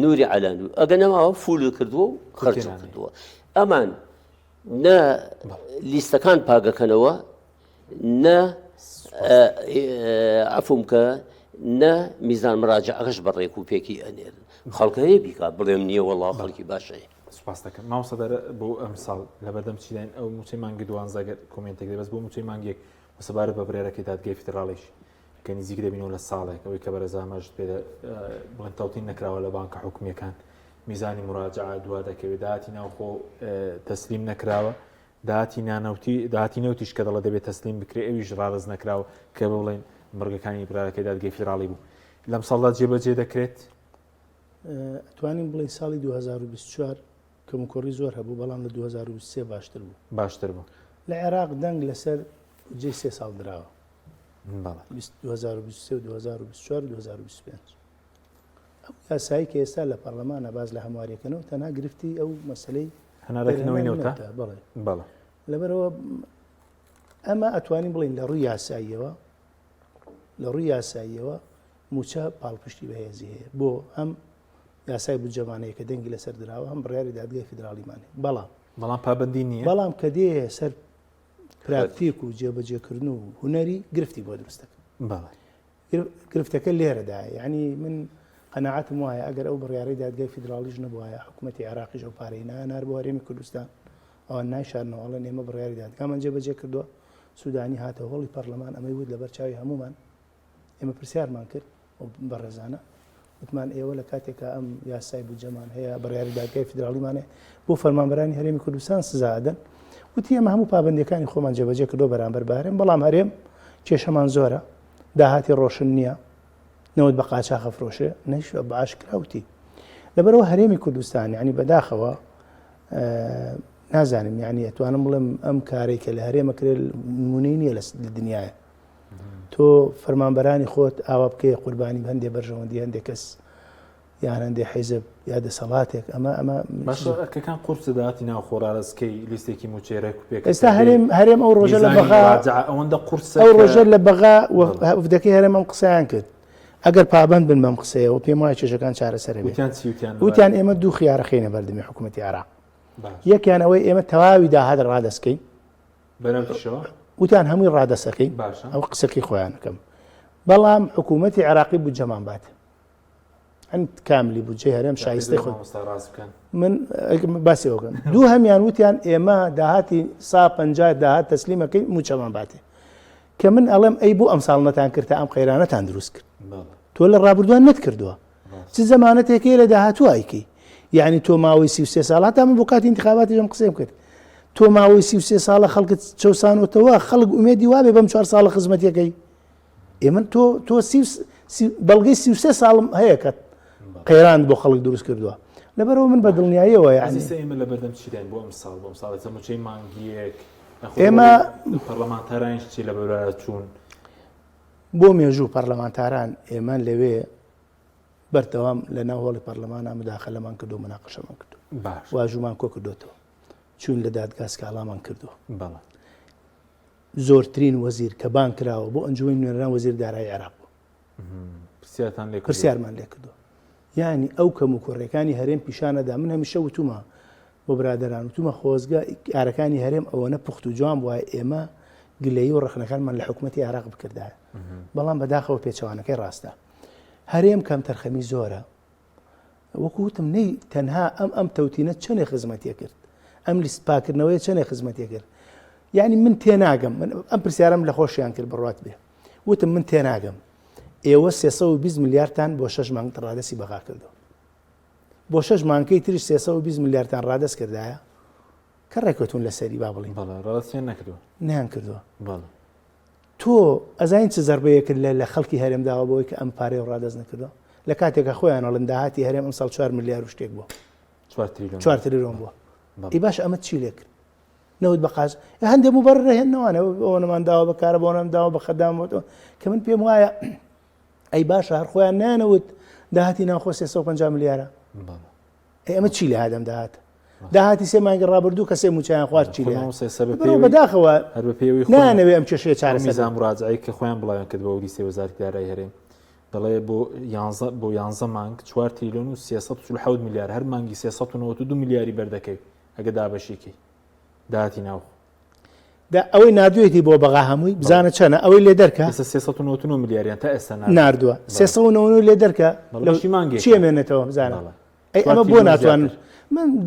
S2: نوری عەلاندوو ئەگە نەماوە فول کردووە و خەرج کردووە ئەمان نە لیستەکان پاگەکەنەوە نە عەفوم کە نە میزان مراجعەکەش بەڕێک و پێکی ئەنێرن خەڵکە هەیە بیکات بڵێم نییە وەڵڵا خەڵکی باشەیە
S1: سوپاس دەکەم ماوەستا دەرە بۆ ئەمساڵ لە بەردەم چیداین ئەو موچەی مانگی 12 کۆمنتێک دەبەست بۆ موچەی مانگێک وەسەبارەت بە برێرەکەی دادگای فیدراڵیش کە نزیک دەبینەوە لە ساڵێک ئەوەی کە بەرەزامەش پێ بڵێن تەوتین نەکراوە لە بانکە حکومیەکان میزانی مراجعە دوا دەکەوێت داهاتی ناوخۆ تەسلیم نەکراوە داهاتی نەوتیش کە دەڵە دەبێت تەسلیم بکرێ ئەویش ڕاڕز نەکراوە کە بڵێن مڕگەکانی برارەکەی دادگای فیدراڵی بوو لەم ساڵدا جێبەجێ دەکرێت
S3: ئەتوانین بڵێن ساڵی 2024 کەمکۆڕی زۆر هەبوو بەڵام لە 2023 باشتر بوو لە عێراق دەنگ لەسەر جێ 3 ساڵ درراوە 2023 2024 2025 ئەو یاسایی کە ئێستا لە پەرلەمانە باز لە هەمواریەکەنەوە تەنها گرفتی ئەو مەسلەی
S1: هەنارەکەنەوەی نەوتە
S3: بەڵێ لەبەرەوە ئەمە ئەتوانین بڵین لە ڕووی یاساییەوە موچە پاڵپشتی بەهێزی هەیە بۆ ئەم یاسای بودجەمانەیە کە دەنگی لەسەر دراوە هەم بڕیاری دادگای فیدراڵیمانێ بەڵام
S1: پابەندی نییە
S3: بەڵام کە دێ سەر پراکتیک و جێبەجێکردن و هوەری گرفتی بۆ دروستەکە گرفتەکە لێرەدا یعنی من قەناعەتم وایە ئەگەر ئەو بڕیارەی دادگای فیدراڵیش نەبووایە حکوومەتی عێراقیش ئەو پارەی نار بۆ هەرێمی کوردستان ئەوە نایشارنەوەڵە ئێمە بڕیاری دادگامان جێبەجێ کردووە سوودانی هاتە هۆڵی پەرلەمان ئەمەی ود لەبەر چاوی هەمومان ئێمە پرسیارمان کرد بەڕێزانە وتمان ئێوە لە کاتێکە ئەم یاسای بودجەمان هەیە بڕیاری دادگای فیدراڵیمانێ بۆ فەرمانبەرانی هەرێمی کوردستان سزادەن وتی ئەمە هەموو پابندەکانی خۆمان جێبەجێ کردو بەرامبەر بارێن بەڵام هەرێم کێشەمان زۆرە داهاتی ڕۆشن نییە نەوت بە قاچاخە فرۆشێ نەیش بە ئاشکراوتی لەبەرەوە هەرێمی کوردستان یعنی بەداخەوە نازانم یعنی ئەتوانم بڵێم ئەم کارێک کە لە هەرێمە کرێت نمونەی نییە لە دنیاە تۆ فەرمانبەرانی خۆت ئاوا بکەی قوربانی هەندێک بەرژەوەندی هەندێک کەس یان هەندێک حیزب یا دەسەڵاتێک ئەمە
S1: باشەکەکان قورس داهاتی ناو خۆڕارەسکەی لیستێکی موچێرەك و پێک
S3: ئێستا هەرێم ئەو ڕۆژە لە بەغا
S1: ئەوەندە قورس
S3: ئەو ڕۆژە لە بەغا وفدەکەی هەرێم ئەم قسەیان کرد ئەگەر پابند بن بەم قسەیەوە پێم وایە چێژەکان چارەسەر بێت وتیان ئێمە دوو خیارە خێنە بەردەمی حکوومەتی عێراق یەکیان ئەوەی ئێمە تەواوی داهات ڕادەسکەین وتیان هەمووی ڕادەسەکەی ئەو قسەکەی خۆیانەکەم بەڵام حکوومەتی عێراقی بودجەمان باتە ئەند کاملی بودجەی هەرێم شایستەی خۆی من باسی ئەوکەم دوو هەمیان وتیان ئێمە داهاتی 150 داهات تەسلیمەکەی موچەمان باتێ کە من ئەڵێم ئەی بۆ ئەم ساڵ نەتان کرد تا ئەم قەیرانەتان دروست کرد تۆ لە ڕابردووان نەتکردووە چ زەمانەتێکی لە داهاتوو ئایکی یعنی تۆ ماوەی 33 ساڵ هەتا من بۆ کاتی انتخاباتی ئەم قسەم کرد تۆ ماوەی 33 ساڵە خەڵکت چەسانەوە خەڵک ئومێدی وابێ بەم 4 ساڵە خزمەتەکەی ئێمە تۆ بەڵگەی 33 ساڵم هەیە کە قەیران بۆ خەڵک دروست کردووە لەبەرەوە من بە دڵنیاییەوە یعنی
S1: ئێمە لە بەردەم چیدان بۆ ئەم ساڵ چەموچەی مانگیەک
S3: ئێمە
S1: پەرلەمانتاران چی لە بەرە چوون
S3: بۆ مێژوو پەرلەمانتاران ئێمە لەوێ بەردەوام لە ناوهۆڵی پەرلەمانە مداخەلەمان کردو مناقەشەمان کردو واژومان کۆ کردوتەوە چوون لە دادگا سکاڵامان کردووە زۆرترین وەزیر کە بان کراوە بۆ ئەنجومەی نوێنەران وەزیر دارایی عێراق پرسیارمان لێ کردووە یعنی ئەو کەم و کوڕەکانی هەرێم پیشانەدا من هەمیشە وتومە بۆ برادران وتومە خۆزگە ئارەکانی هەرێم ئەوەنە پوخت و جوان وایە ئێمە گلەیی و ڕخنەکانمان لە حکوومەتی عێراق بکردایە بەڵام بەداخەوە پێچەوانەکەی ڕاستە هەرێم کەم تەرخەمی زۆرە وەکو وتم نەی تەنها ئەم تەوتینە چەندێک خزمەتیە کرد ئەم لیست پاکردنەوەی چەندێک خزمەتیە کرد یعنی من تێناگەم ئەم پرسیارم لە خۆشیان کرد بڕات بێ وتم من تێناگەم ئێوە 320 میلیاردتان بۆ 6 مانگ ڕادەسی بەغا کردەوە بۆ 6 مانگەی تریش 320 میلیاردتان ڕادەست کردایە کە ڕێکوتون لەسەری با بڵین نیان کردووە تۆ ئەزانین چ زەربەیە کرد لە خەڵکی هەرێمداوە بۆی کە ئەم پارەی ڕادەست نەکردەوە لە کاتێکە خۆیان ئەڵێن داهاتی هەرێم ئەم ساڵ 4 میلیارد و شتێک بووە 4 تریلیۆن بووە ئی باش ئەمە چی لێ کرد نەوت بەقاز هەندێک مبەرر هێنەوەنە ئەوەمان داوە بەکارە بۆنم داوە بە خەدامەوە کە من پێم وایە ئەی باشە هەر خۆیان نانەوت داهاتی ناوخۆ 350 میلیارە ئەمە چی لە هادەم داهاتی 3 مانگی ڕابردوو کە 3 موچیان خوارد چی لێ بەداخەوە نانەوێ ئەم کێشەیە چارەسەر
S1: میزان ڕاجعی کە خۆیان بڵاویان کرد بە وەریسێ وەزارەتی دارایی هەرێم دەڵێ بۆ 11 مانگ 4 تریلیۆن و 347 میلیارد هەر مانگی 392 میلیاری بەردەکەی ئەگە دابەشێکی داهاتی ناو
S3: ئەوەی نردوێتی بۆ بەغا هەمووی بزانە چەنە ئەوەی لێ دەرکە
S1: 399 میلیاریان تا ئێستا
S3: نردووە 390 لێ دەرکە چیمێنێتەوە بزانە ئەمە بۆ ناتوان من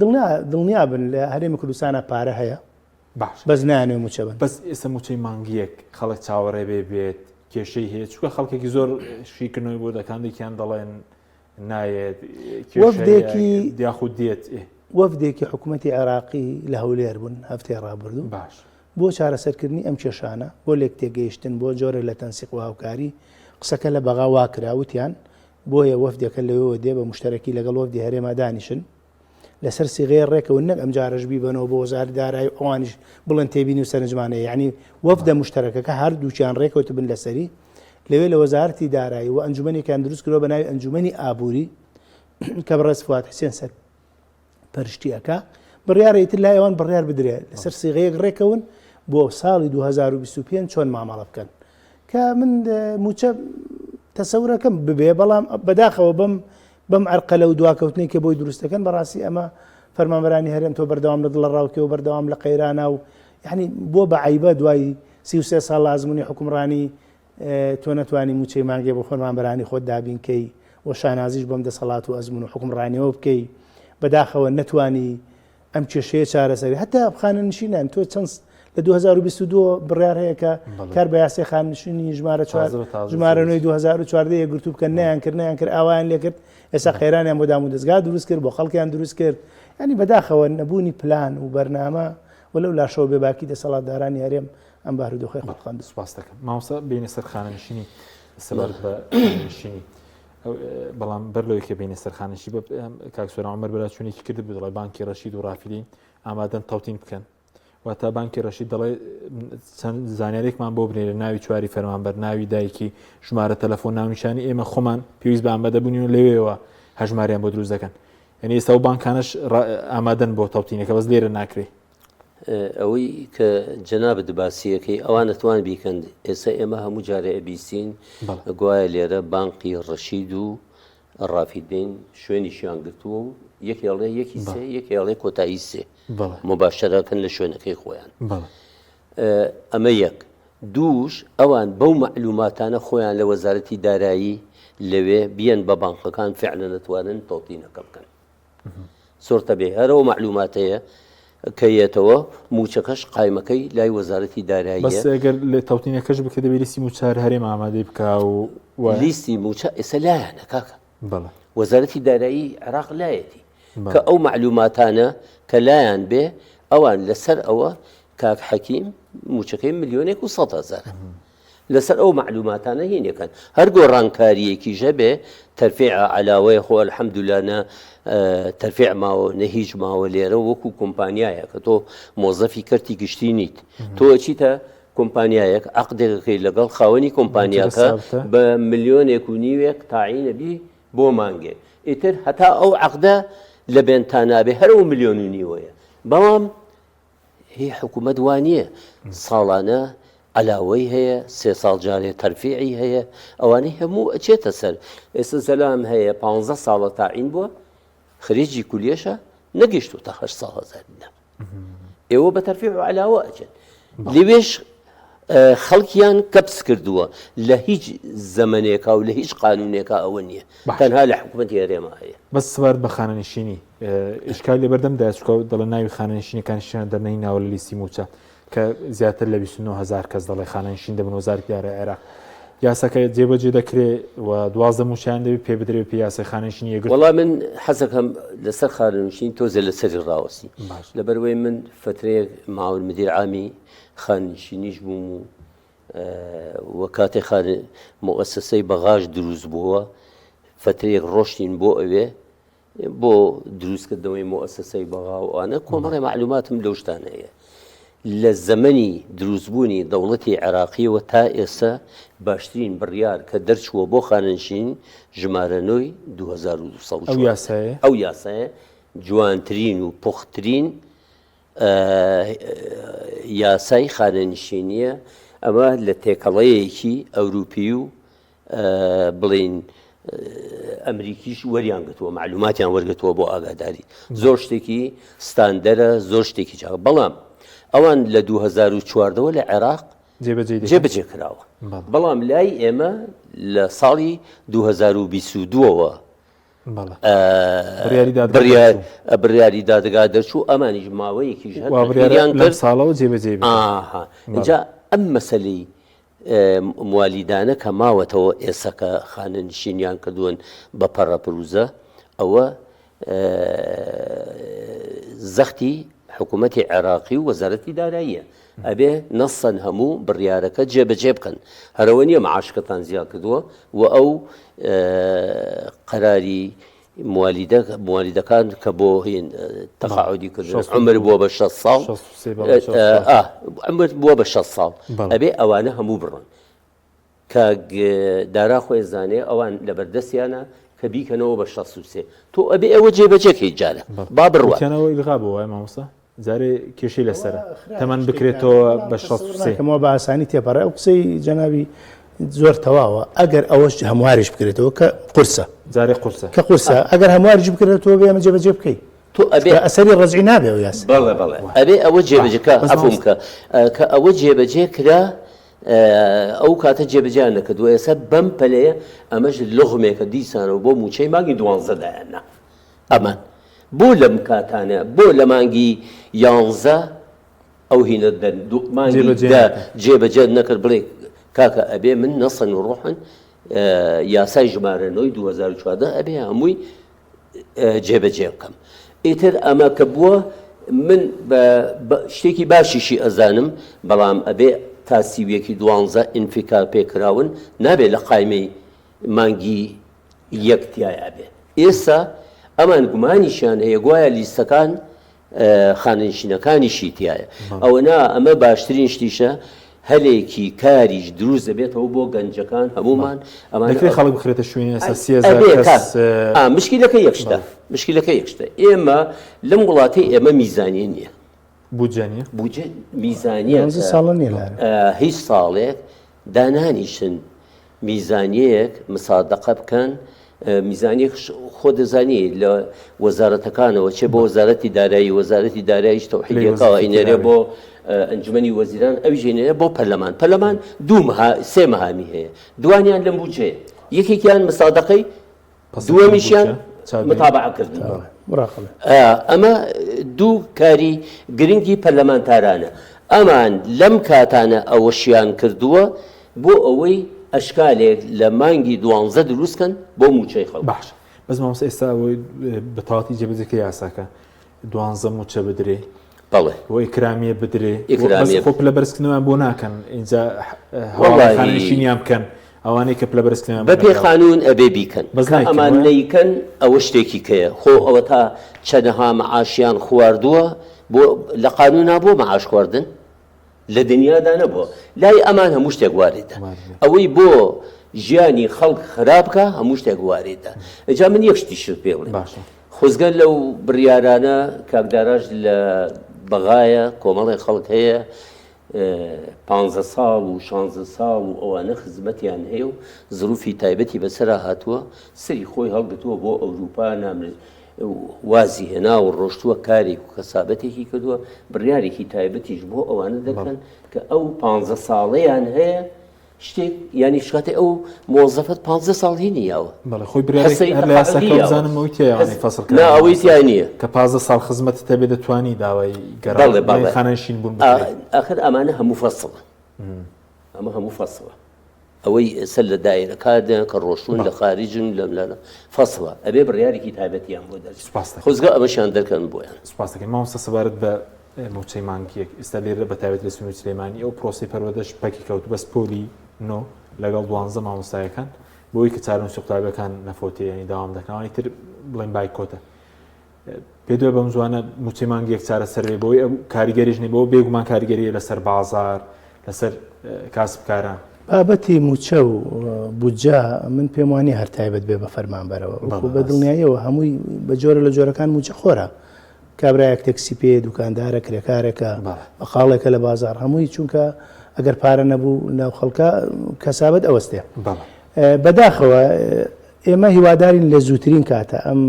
S3: دڵنیا بن لە هەرێمی کوردستانە پارە هەیە بەس نانێ موچە بن
S1: بەس ئێستا موچەی مانگیەک خەڵک چاوەڕێ بێت کێشەی هەیە چونکە خەڵکێکی زۆر شیکردنەوەی بۆ دەکاندێکیان دەڵێن نایێت
S3: وەفدێکی
S1: دیاخود دێت
S3: وەفدێکی حکوومەتی عێراقی لە هەولێر بوون هەفتەی ڕابردوو
S1: باش
S3: بۆ چارەسەرکردنی ئەم کێشانە بۆ لێک تێگەیشتن بۆ جۆرە لە تەنسیق و هاوکاری قسەکە لە بەغا واکراوتیان بۆیە وەفدەکە لەوەوە دێ بە مشتەرەکی لەگەڵ وەفدی هەرێما دانیشن لەسەر سیغەیە ڕێکەوە نەک ئەم جارەش بیبنەوە بۆ وەزارەتی دارایی ئەوانیش بڵێن تێبینی و سەرنجمانەیە یعنی وەفدە مشتەرەکەکە هەردووچیان ڕێکەوت بن لەسەری لەوێ لە وەزارەتی دارایی و ئەنجومەنێکیان دروست کردەوە بە ناوی ئەنجومەنی ئابووری کە بەڕێز فواد حوسێن سەر پەرشتیەکە بڕیارێتتر لای ئەوان بڕیار بدرێت لەسەر سیغەیەک ڕێکەون بۆ ساڵی 2025 چۆن مامەڵە بکەن کە من موچە تەسەورەکەم ببێ بەڵام بەداخەوە بەم عەرقەلە و دواکەوتنی کە بۆی دروستەکەن بەڕاستی ئەمە فەرمانبەرانی هەرێم تۆ بەردەوام لە دڵە ڕاوکێ و بەردەوام لە قەیرانە و یعنی بۆ بە عیبە دوای 33 ساڵ ئازموونی حکومڕانی تۆ نەتوانی موچەی مانگێ بۆ فەرمانبەرانی خۆت دابینکەی و شانازیش بەم دەسەڵات و ئەزمون و حکومڕانیەوە بکەی بەداخەوە نەتوانی ئەم کێشەیە چارەسەری هەتا خانە نشینان تۆ چەند لە 2022 بڕیار هەیە کە کار بە یاسای خانشینی ژمارە 4 ژمارە 2014 یەکگرتوو بکەن نیان کرد ئاوایان لێ کرد ئێستا قەیرانیان بۆ دام و دەستگا دروست کرد بۆ خەڵکیان دروست کرد ینی بەداخەوە نەبوونی پلان و بەرنامە وەلەو لاشەوە بێباکی دەسەڵاتدارانی هەرێم ئەم بارودۆخی خۆتخواند
S1: سوپاس دەکەم مامۆستا بینە سەر خانەنشینی سەبەر بە نشینی بەڵام بەرلەوەی کە بینە سەرخانشی بە کاکسۆرا عومەر بەراچوونێکی کرد بڵێ بانکی ڕەشید و ڕافیلین ئامادەن تەوتین بکەن واتە بانکی ڕەشید دەڵێ چەند زانیارێکمان بۆ بنێرە ناوی چواری فەرمانبەر ناوی دایکی ژمارە تەلەفۆن ناونیشانی ئێمە خۆمان پێویست بە ئامادە بوونین و لەوێەوە هەژماریان بۆ دروست دەکەن یعنی ئێستا و بانکانش ئامادەن بۆ تەوتینەکە بەس لێرە ناکرێ
S2: ئەوەی کە جەنابەت باسیەکەی ئەوان نەتوان بیکەن ئێستا ئێمە هەموو جارێ ئەبیستین گوایە لێرە بانقی ڕەشید و ڕافیدین شوێنیشیان گرتووە و یەکێڵێ یەکی سێ یەکێڵێ کۆتایی سێ مباشەرەکەن لە شوێنەکەی خۆیان ئەمە یەک دووش ئەوان بەو معلوماتانە خۆیان لە وەزارەتی دارایی لەوێ بیان بە بانقەکان فعلا نەتوانن تەوتینەکە بکەن سۆرتە بێ هەرەوە معلوماتەیە کەیەتەوە موچەکەش قایمەکەی لای وەزارەتی داراییە.
S1: بەس ئەگەر لە تەوتینەکەش بکە دەبێت لیستی موچار هەرێم ئامادەی بکە و
S2: لیستی موچە ئێستا لایەنە کاکە.
S1: بەڵێ
S2: وەزارەتی دارایی عێراق لایەتی کە ئەو معلوماتانە کە لایەن بێ ئەوان لەسەر ئەوە کاک حەکیم موچەکەی 1,100,000 لەسەر ئەو معلوماتانە هینەکەن هەر گۆڕانکاریەکی ژەبێ تەرفیع عەلاوەی خۆ الحەمدولانە تەرفیع ماوە نە هیچ ماوە لێرە وەکو کۆمپانیایە کە تۆ مۆزەفی کەرتی گشتی نیت تۆ چیتە کۆمپانیایەک عەقدێکەکەی لەگەڵ خاوەنی کۆمپانیاکە بە 1,500,000 تاعینەبی بۆ مانگێ ئیتر هەتا ئەو عەقدە لە بێنتا نابێ هەر 1,000,000 بەڵام هی حکوومەت وانییە ساڵانە علاوەی هەیە 3 ساڵ جارێ تەرفیعی هەیە ئەوانەی هەموو ئەچێتە سەر ئێستا سەلام هەیە 15 ساڵە تاعین بووە خرێجی کولیێشە نەگەیشتو تا 8 ساڵ ئێوە بە تەرفیع و علاوە ئەچێت لێوێش خەڵکیان کەپس کردووە لە هیچ زەمانێکا و لە هیچ قانونێکا ئەوە نییە تەنها لە حکوومەتی هەرێما هەیە
S1: بەس سوار بە خانەنشینی ئشکال لێ بەردەمدا چکە دەڵە ناوی خانەنشینەکانشیان دەرنەی ناوە لە لیستی موچە کە زیاتر لە 29,000 کەس دەڵێ خانەنشین دەبن وەزارەتی دارایی عێراق یاساکە جێبەجێ دەکرێت و 12 موچیان دەبێت پێ بدرێت پێ یاسای خانەنشینی یەگرت
S2: وەڵام من حەزەکەم لەسەر خانەنشین تۆزە لەسەری ڕاوەسی لەبەرەوەی من فترەیەک معاون مدیر عامی خانەنشینیش بووم و کاتێک مؤسسەی بەغاژ دروست بووە فترەیەک ڕۆشتین بۆ ئەوێ بۆ دروستکردنەوەی مؤسسەی بەغا و ئەوانە کۆمەڵی معلوماتم لەو شتانە هەیە لە زەمەنی دروستبوونی دەوڵەتی عێراقیەوە تا ئێستا باشترین بڕیار کە دەرچووە بۆ خانەنشین ژمارەنۆی 2200 ئەو یاسایە جوانترین و پوختترین یاسای خانەنشینیە ئەمە لە تێکەڵەیەکی ئەوروپی و بڵین ئەمریکیش وەریان گرتووە معلوماتیان وەرگتووە بۆ ئاگاداری زۆر شتێکی ستاندەرە زۆر شتێکی چاک بەڵام ئەوان لە 2014ەوە لە عێراق جێبەجێ کراوە بەڵام لای ئێمە لە ساڵی 2022ەوە بڕیاری دادگا دەرچوو ئەمانیش ماوەیەکی
S1: ساڵەوە جێبەجێ
S2: اینجا ئەم مەسەلەی موالیدانە کە ماوەتەوە ئێسەکە خانەنشینیان کردوون بە پەڕەپروزە ئەوە زەختی حکوومەتی عێراقی و وەزارەتی داراییە ئەبێ نەسەن هەموو بڕیارەکە جێبەجێ بکەن هەرەوە نییە معاشکەتان زیاد کردووە و ئەو قەراری موالیدەکان کە بۆ هین تەقاعودی کردن عمر بووە بە 6 ساڵ عمر بووە بە 6 ساڵ ئەبێ ئەوانە هەموو بڕن کە دارا خۆی زانێ ئەوان لەبەردەستیانە کە بیکەنەوە بە 63 تۆ ئەبێ ئەوە جێبەجێکەی جارە با بڕوانەوە
S1: ئیلغا بووە مامۆستا جارێ کێشەی لەسەرە تەمەەن بکرێتەوە بە 63
S3: بە ئاسانی تێپەڕێ ئەو قسەی جەنابی زۆر تەواوە ئەگەر ئەوەش هەمواریش بکرێتەوە کە قورسە
S1: جارێ قورسە
S3: کە قورسە ئەگەر هەمواریش بکرێتەوە بێ ئەمە جێبەجێ بکەیت
S2: تۆ ئەبێ
S3: ئەسەری ڕەجعی نابێ و یاس
S2: بەڵێ ئەبێ ئەوە جێبەجێکە ئەفۆم کە ئەوە جێبەجێ کرا ئەو کاتە جێبەجیان نەکردووە ئێستا بەم پەلەیە ئەمەش لغمێکە دیسانەوە بۆ موچەی مانگی 12دایاننا ئەمان بۆ لەم کاتانە بۆ لە مانگی 11 ئەو هینە مانگی جێبەجێ نەکرد بڵێ کاکە ئەبێ من نەسەن و ڕۆحن یاسای ژمارەنەوەی 2014 ئەبێ هەمووی جێبەجێ بکەم ئیتر ئەمە کە بووە من شتێکی باشیشی ئەزانم بەڵام ئەبێ تاسیویەکی 12 ئینفیکار پێکراون نابێت لە قایمەی مانگی یەکتیایە بێ ئێستا ئەمان گومانیشیان هەیە گوایە لیستەکان خانەنشینەکانی شیتیایە ئەوە نا ئەمە باشترین شتیشە هەلێکی کاریش دروست دەبێتەوە بۆ گەنجەکان هەمومان ئەمان
S1: خەڵک بخرێتە شوێنە
S2: مشکلەکە یەکشتە مشکلەکە یەکشتە ئێمە لەم وڵاتی ئێمە میزانیە نییە بودجە میزانیە هیچ ساڵێک دانانیشن میزانیەک مسادقە بکەن میزانیە خۆ دەزانی لە وەزارەتەکانەوە چێ بۆ وەزارەتی دارایی وەزارەتی داراییش تەوحیدیەکەوە ئینێرێ بۆ ئەنجومەنی وەزیران ئەوی ژێنێرە بۆ پەرلەمان سێ مەهامی هەیە دوانیان لەم بودجەیە یەکێکیان مسادقەی دووەمیشیان متابعەکردن
S3: مراقبة
S2: ئەمە دوو کاری گرنگی پەرلەمانتارانە ئەمان لەم کاتانە ئەوەشیان کردووە بۆ ئەوەی ئەشکالێک لە مانگی 12 دروستکەن بۆ موچەی خەڵک.
S1: باش بەس مامۆستا ئێستا ئەوەی بەتەواتی جێبەجێکە یاساکە 12 موچە بدرێ
S2: بەڵێ
S1: بۆ ئیکرامیە بدرێ
S2: ئیکرامیە
S1: خۆ پلە بەرزکردنەوەیان بۆ ناکەن اینجا هەواڵخانەشینیان بکەن ئەوانەی کە پلە بەرزکردنیان
S2: بە پێی قانون ئەبێ بیکەن ئەمان نەیکەن ئەوە شتێکی کەیە خۆ ئەوە تا چەندەها مەعاشیان خواردووە بۆ لە قانونا بۆ مەعاش خواردن لە دنیادا نەبووە لای ئەمان هەموو شتێک واردە ئەوەی بۆ ژیانی خەڵک خراپکە هەموو شتێک واردە ئەجا من یەک شتیشت پێ بڵێ خۆزگە لەو بڕیارانە کاکداراش لە بەغایە کۆمەڵی خەڵک هەیە 15 ساڵ و 16 ساڵ و ئەوانە خزمەتیان هەیە و زروفی تایبەتی بەسەرا هاتووە سری خۆی هەڵگرتووە بۆ ئەوروپا نامرێت وازی هێنا و ڕۆشتووە کارێک و کەسابەتێکی کردووە بڕیارێکی تایبەتیش بۆ ئەوانە دەکەن کە ئەو 15 ساڵەیان هەیە شتێک ینی شکاتی ئەو مۆزەفەت 15 ساڵ هینیاوە
S1: خۆی برایانەوەی
S2: ئەوەی تیان نییە
S1: کە 15 ساڵ خزمەت تەبێ دەتوانی داوای گەڕانخانەشین بوون
S2: ئاخر ئەمانە هەموو فەسڵە ئەمە هەموو فەسڵە ئەوەی سەر لە دایرەکاتە کە ڕۆشتون لە خارجن لەملانە فەسڵە ئەبێ بڕیارێکی تایبەتیان بۆ دەرچ خۆزگە ئەمەشیان دەرکەن بۆیان
S1: سوپاس دەکەین مامۆستا سەبارەت بە موچەی مانگیەک ئێستا لێرە بە تایبەت لە سنووری سلێمانی ئەو پرۆسی پەروەردەش پەکی کەوت بەس پۆلی نۆ لەگەڵ 12 مامۆستایەکان بۆی کە چارەنووسی قوتابیەکان نەفۆتیانی داوام دەکەنەوەی تر بڵێن بایکۆتە پێ دوێ بەم جوانە موچەی مانگیەک چارەسەر بۆی ئەو کاریگەریشنی بۆ بێگومان کاریگەریە لەسەر بازار لەسەر کاسبکاران
S3: بابەتی موچە و بودجا من پێم وانی هەر تایبەت بێ بە فەرمانبەرەوە وەکو بە دڵنیاییەوە هەمووی بە جۆرە لە جۆرەکان موچە خۆرە کابراایەک تەکسی پێ دوکاندارە کرێکارێکە بەقاڵێکە لە بازار هەمووی چونکە ئەگەر پارە نەبوو ناو خەڵکە کەسابەت ئەوەستێ بەداخەوە ئێمە هیوادارین لە زووترین کاتە ئەم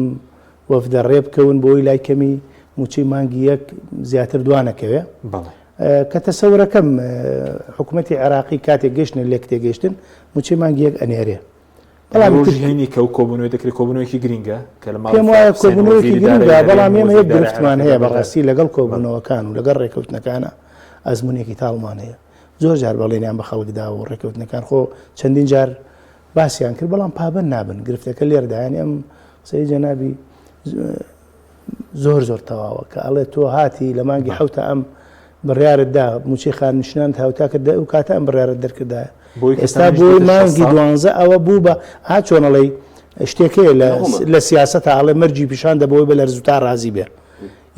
S3: وەفدە ڕێ بکەون بۆی لای کەمی موچەی مانگی یەک زیاتر دوانەکەوێ کە تەسەورەکەم حکوومەتی عێراقی کاتێک گەشتن لێک تێگەشتن موچەی مانگی یەک ئەنێرێ
S1: بەڵامهینی کە و کۆبوونەوەی دەکرێت کۆبوونەوەیکی گرنگە کە لە
S3: پێم وایە کۆبوونەوەیکی گرنگە بەڵام ئێمە یەک گرفتمان هەیە بەڕاستی لەگەڵ کۆبوونەوەکان و لەگەڵ ڕێکەوتنەکانە ئەزمونێکی تاڵمان هەیە زۆر جار بەڵێنیان بە خەڵکدا و ڕێکەوتنەکان خۆ چەندین جار باسییان کرد بەڵام پابند نابن گرفتەکە لێردایانی ئەم قسەی جەنابی زۆر زۆر تەواوە کە ئەڵێ تۆ هاتی لە مانگی حوتە ئەم بڕیارتدا موچەی خاننشتان هاوتا کرد و کاتە ئەم بڕیارت دەرکردایە ئێستا بۆی مانگی 12 ئەوە بوو بە ها چۆنەڵی شتێکەیە لە سیاسەتە ئەڵێ مەرجی پیشان دەبەوەی بە لەرزوتا ڕازی بێ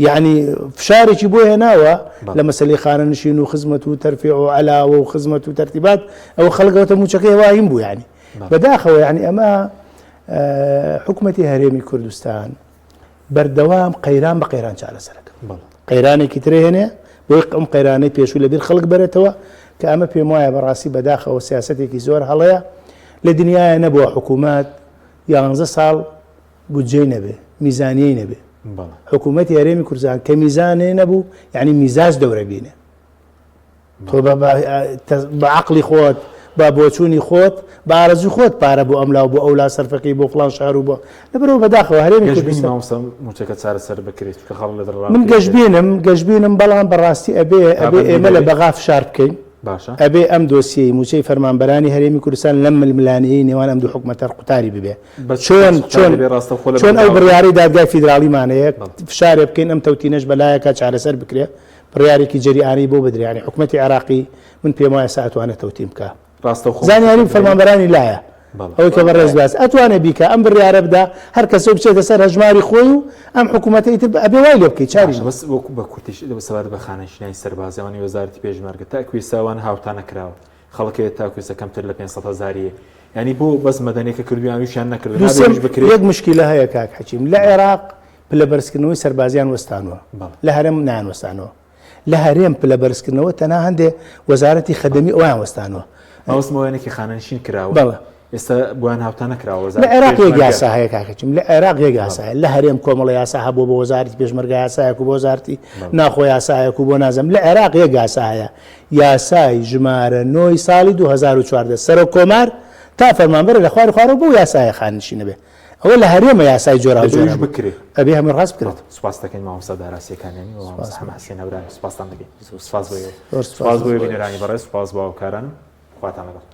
S3: یعنی فشارێکی بۆ هێناوە لە مەسەلەی خانەنشین و خزمەت و تەرفیع و عەلاوە و خزمەت و تەرتیبات ئەوە خەڵکەوتە موچەکەی وایم بوو ینی بەداخەوە یعنی ئەمە حکوومەتی هەرێمی کوردستان بەردەوام قەیران بە قەیران چارەسەرەکە قەیرانێکی ترێ هێنێ بۆی ئەم قەیرانەی پێشوو لەبیر خەڵک بەرێتەوە کە ئەمە پێم وایە بەڕاستی بەداخەوە سیاسەتێکی زۆر هەڵەیە لە دنیاە نەبووە حکوومەت 11 ساڵ بودجەی نەبێ میزانیەی نەبێ حکوومەتی هەرێمی کوردستان کە میزانێ نەبوو یعنی میزاج دەورە بینێ تۆ بە عەقڵی خۆت با بۆچوونی خۆت بە ئارەزوی خۆت پارە بۆ ئەملاو بۆ ئەولا سەرفەقی بۆ فڵان شار و بۆ لەبەرەوە بەداخەوە هەرێمی کوردستان
S1: موچەکە چارەسەر بکرێت کە خەڵک لە دڵ
S3: من گەشتبینم بەڵام بەڕاستی ئەبێ ئێمە لە بەغا فشار بکەین ئەبێ ئەم دۆسیەی موچەی فەرمانبەرانی هەرێمی کوردستان لەم ململانەیەی نێوان ئەم دوو حکومەتە قوتاری ببێ چۆن ئەو بڕیاری دادگای فیدراڵیمانەیە فشارێ بکەین ئەم تەوتینەش بەلایەکە چارەسەر بکرێ بڕیارێکی جەریئانی بۆ بدرێنی حکومەتی عێراقی من پێم وایە ساتوانە تەوتیم بکە زانیاری فەرمانبەرانی لایە ئەوەی کە بەڕێز باس ئەتوانێ بیکە ئەم بڕیارە بدا هەر کەسە بچێتە سەر هەژماری خۆی و ئەم حکوومەتەی ئەبێ وای لێ بکەیت چاریش
S1: بەس وەکو بە کورتیش سەبارەت بە خانەشینانی سەربازیەوانی وەزارەتی پێشمەرگە تاکوی ساوان هاوتا نەکراوە خەڵکێت تاکویسە کەمتر لە 500 هزاریە ینی بۆ بەس مەدەنێکە کردویانویشیان نەکردو
S3: یەک مشکلە هەیە کاک حەکیم لە عێراق پلەبەرزکردنەوەی سەربازیان وەستانوە لە هەرێم نانوەستانەوە لە هەرێم پلەبەرزکردنەوە تەنها هەندێ وەزارەتی خەدەمی ئەویان وەستانەوە
S1: ئەوسمەوەیەکی خانەنشین کراوە ئێستا بۆیان هاوتا نەکراوە
S3: لە عێراق یەک یاسا هەیە کاکەچیم لە عێراق یەک یاسا هەیە لە هەرێم کۆمەڵی یاسا هەبوو بۆ وەزارەتی پێشمەرگە یاسایەک و بۆ وەزارەتی ناخۆ یاسایەک و بۆ نازەم لە عێراق یەک یاسا هەیە یاسای ژمارە 9 ساڵی 2014 سەرۆک کۆمار تا فەرمانبەر لە خوارەوە بۆ یاسایە خاننشینە بێ ئەوە لە هەرێمە یاسای جۆرا
S1: دەبێت بکرێت
S3: ئەبێ هەموو ڕاست بکرێت.
S1: سوپاس دەکەین مامۆستا داراسیەکانیانی و مامۆستا حەسەن هەورانی سوپاستان دەکەین. سوپاس بۆ
S3: سپاس
S1: بۆ بینەرانی بەڕێز، سوپاس بۆ هاوکارانم، خواتان لەگەڵ.